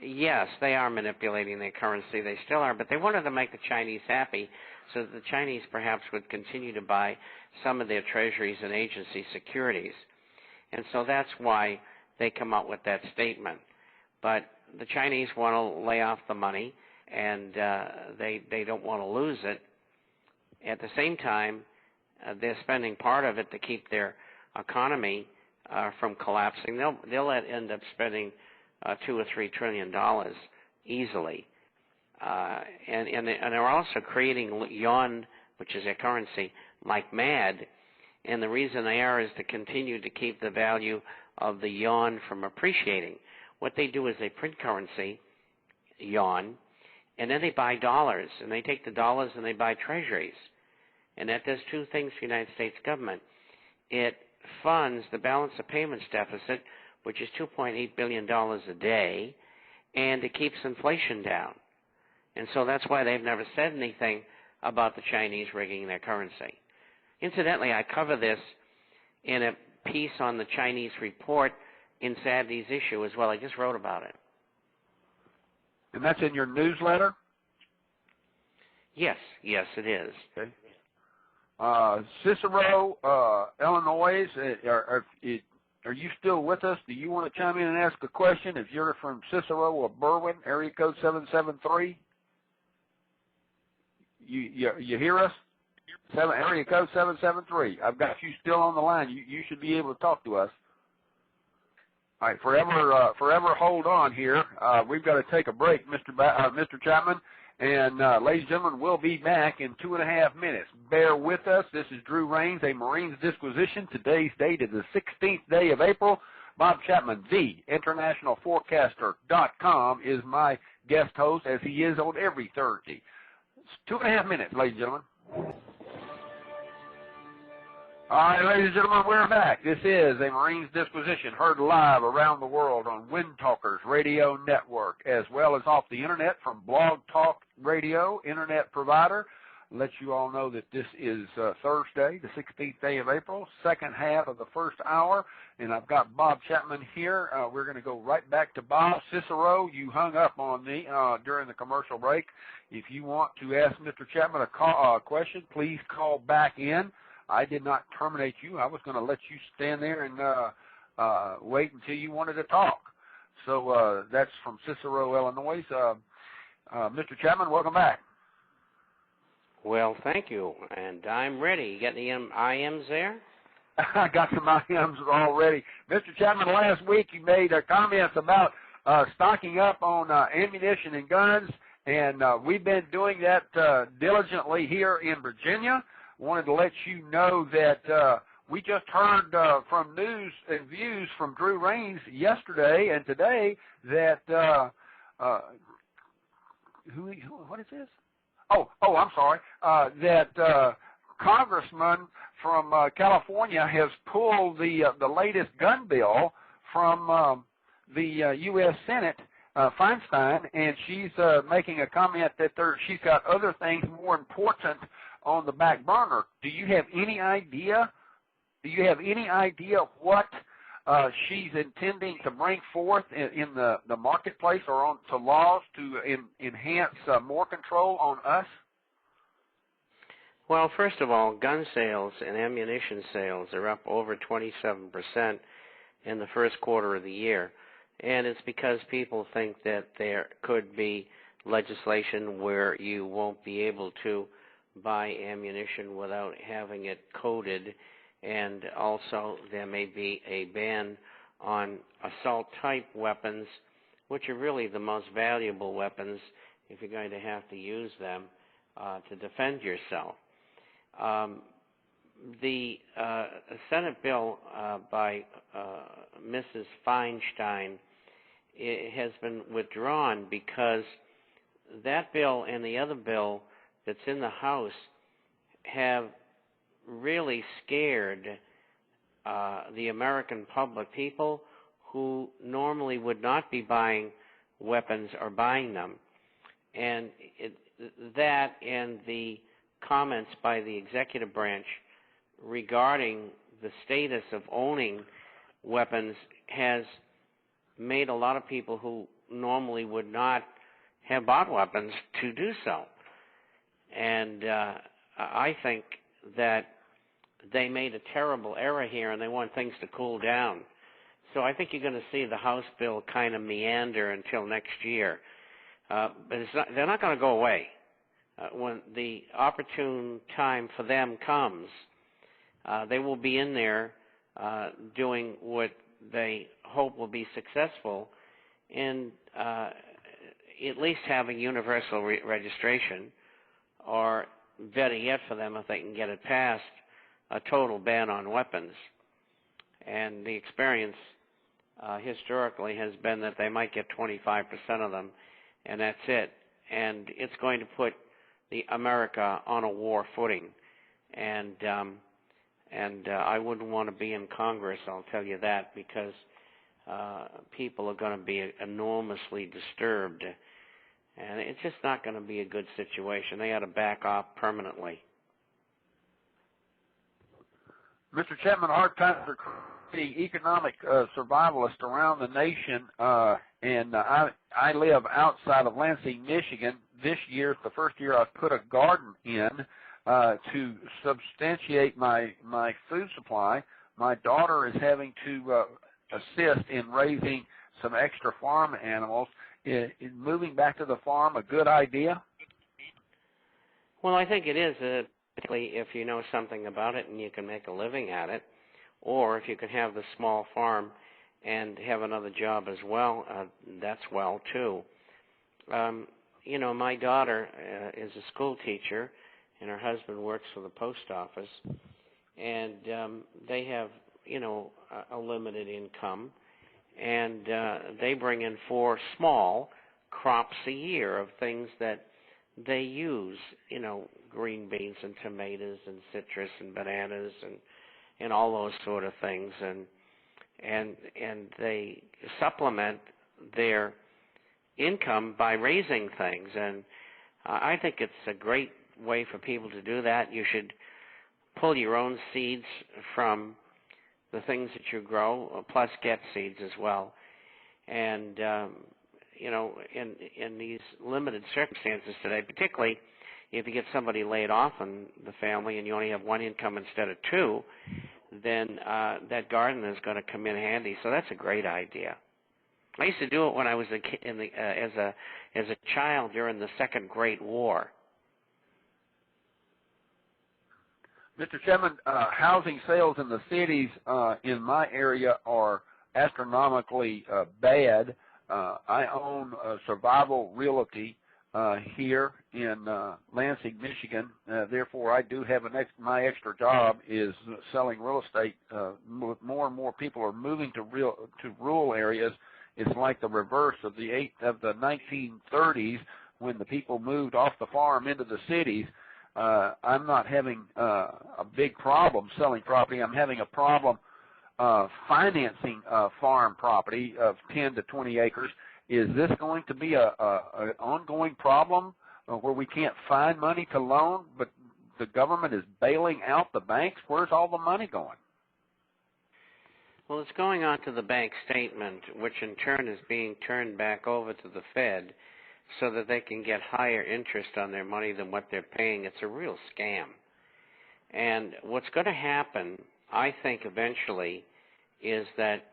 Yes, they are manipulating their currency. They still are, but they wanted to make the Chinese happy so that the Chinese perhaps would continue to buy some of their treasuries and agency securities. And so that's why they come up with that statement. But the Chinese want to lay off the money, and they don't want to lose it. At the same time, they're spending part of it to keep their economy from collapsing. They'll end up spending $2 or $3 trillion easily, and they're also creating yuan, which is their currency, like mad. And the reason they are is to continue to keep the value of the yuan from appreciating. What they do is they print currency, yuan, and then they buy dollars, and they take the dollars and they buy treasuries. And that does two things for the United States government. It funds the balance of payments deficit, which is $2.8 billion a day, and it keeps inflation down. And so that's why they've never said anything about the Chinese rigging their currency. Incidentally, I cover this in a piece on the Chinese report in Saturday's issue as well. I just wrote about it. And that's in your newsletter? Yes, it is. Okay. Cicero, Illinois, are you still with us? Do you want to chime in and ask a question? If you're from Cicero or Berwyn, area code 773. You hear us? Area code 773. I've got you still on the line. You should be able to talk to us. All right, forever hold on here. We've got to take a break, Mr. Chapman. And ladies and gentlemen, we'll be back in 2.5 minutes. Bear with us. This is Drew Raines, a Marines Disquisition. Today's date is the 16th day of April. Bob Chapman, the internationalforecaster.com, is my guest host, as he is on every Thursday. It's 2.5 minutes, ladies and gentlemen. All right, ladies and gentlemen, we're back. This is a Marines Disquisition, heard live around the world on Wind Talkers Radio Network, as well as off the Internet from Blog Talk Radio, Internet provider. Let you all know that this is Thursday, the 16th day of April, second half of the first hour, and I've got Bob Chapman here. We're going to go right back to Bob. Cicero, you hung up on me during the commercial break. If you want to ask Mr. Chapman a question, please call back in. I did not terminate you. I was going to let you stand there and wait until you wanted to talk. So that's from Cicero, Illinois. Mr. Chapman, welcome back. Well, thank you, and I'm ready. You got the IMs there? I got some IMs already. Mr. Chapman, last week you made comments about stocking up on ammunition and guns, and we've been doing that diligently here in Virginia. Wanted to let you know that we just heard from news and views from Drew Raines yesterday and today that what is this? Oh, I'm sorry. That Congressman from California has pulled the latest gun bill from the U.S. Senate, Feinstein, and she's making a comment that she's got other things more important on the back burner. Do you have any idea? What she's intending to bring forth in the marketplace or on to laws to enhance more control on us? Well, first of all, gun sales and ammunition sales are up over 27% in the first quarter of the year, and it's because people think that there could be legislation where you won't be able to buy ammunition without having it coded, and also there may be a ban on assault-type weapons, which are really the most valuable weapons if you're going to have to use them to defend yourself. The Senate bill by Mrs. Feinstein has been withdrawn because that bill and the other bill that's in the House have really scared the American public, people who normally would not be buying weapons or buying them. And that and the comments by the executive branch regarding the status of owning weapons has made a lot of people who normally would not have bought weapons to do so. And I think that they made a terrible error here, and they want things to cool down. So I think you're going to see the House bill kind of meander until next year. But they're not going to go away. When the opportune time for them comes, they will be in there doing what they hope will be successful in at least having universal registration, or better yet for them, if they can get it passed, a total ban on weapons. And the experience historically has been that they might get 25% of them, and that's it. And it's going to put America on a war footing. And I wouldn't want to be in Congress, I'll tell you that, because people are going to be enormously disturbed. And it's just not going to be a good situation. They ought to back off permanently. Mr. Chapman, hard times are creating economic survivalists around the nation, and I live outside of Lansing, Michigan. This year is the first year I've put a garden in to substantiate my food supply. My daughter is having to assist in raising some extra farm animals. Is moving back to the farm a good idea? Well, I think it is, particularly if you know something about it and you can make a living at it, or if you can have the small farm and have another job as well, that's well too. You know, my daughter is a school teacher, and her husband works for the post office, and they have, you know, a limited income, and they bring in 4 small crops a year of things that they use, you know, green beans and tomatoes and citrus and bananas and all those sort of things, and they supplement their income by raising things. And I think it's a great way for people to do that. You should pull your own seeds from the things that you grow, plus get seeds as well. And you know, in these limited circumstances today, particularly if you get somebody laid off in the family and you only have 1 income instead of 2, then that garden is going to come in handy. So that's a great idea. I used to do it when I was as a child during the Second Great War. Mr. Chapman, housing sales in the cities in my area are astronomically bad. I own Survival Realty here in Lansing, Michigan. Therefore, I do have my extra job is selling real estate. More and more people are moving to rural areas. It's like the reverse of the 1930s when the people moved off the farm into the cities. I'm not having a big problem selling property. I'm having a problem financing farm property of 10 to 20 acres. Is this going to be an ongoing problem where we can't find money to loan, but the government is bailing out the banks? Where's all the money going? Well, it's going on to the bank statement, which in turn is being turned back over to the Fed so that they can get higher interest on their money than what they're paying. It's a real scam. And what's going to happen, I think, eventually, is that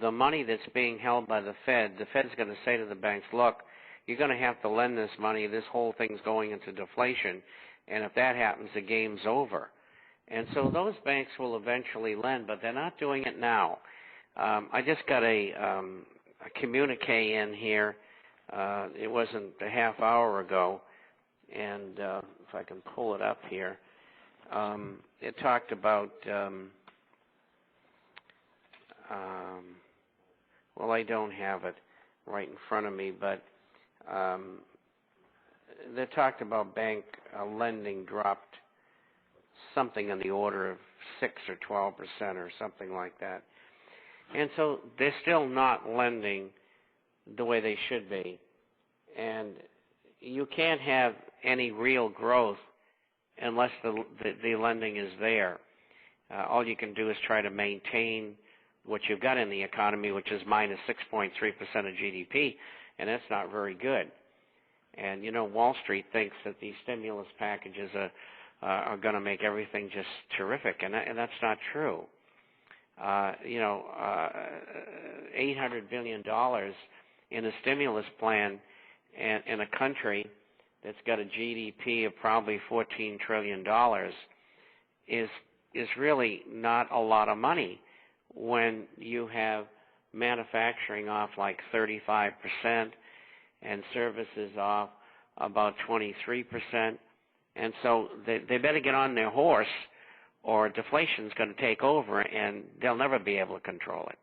the money that's being held by the Fed's going to say to the banks, look, you're going to have to lend this money. This whole thing's going into deflation. And if that happens, the game's over. And so those banks will eventually lend, but they're not doing it now. I just got a communique in here. It wasn't a half hour ago, and if I can pull it up here, it talked about, well, I don't have it right in front of me, but they talked about bank lending dropped something in the order of 6 or 12% or something like that. And so they're still not lending the way they should be. And you can't have any real growth unless the lending is there. All you can do is try to maintain what you've got in the economy, which is minus 6.3% of GDP, and that's not very good. And, you know, Wall Street thinks that these stimulus packages are going to make everything just terrific, and that's not true. $800 billion in a stimulus plan in a country that's got a GDP of probably $14 trillion is really not a lot of money when you have manufacturing off like 35% and services off about 23%. And so they better get on their horse, or deflation's going to take over, and they'll never be able to control it.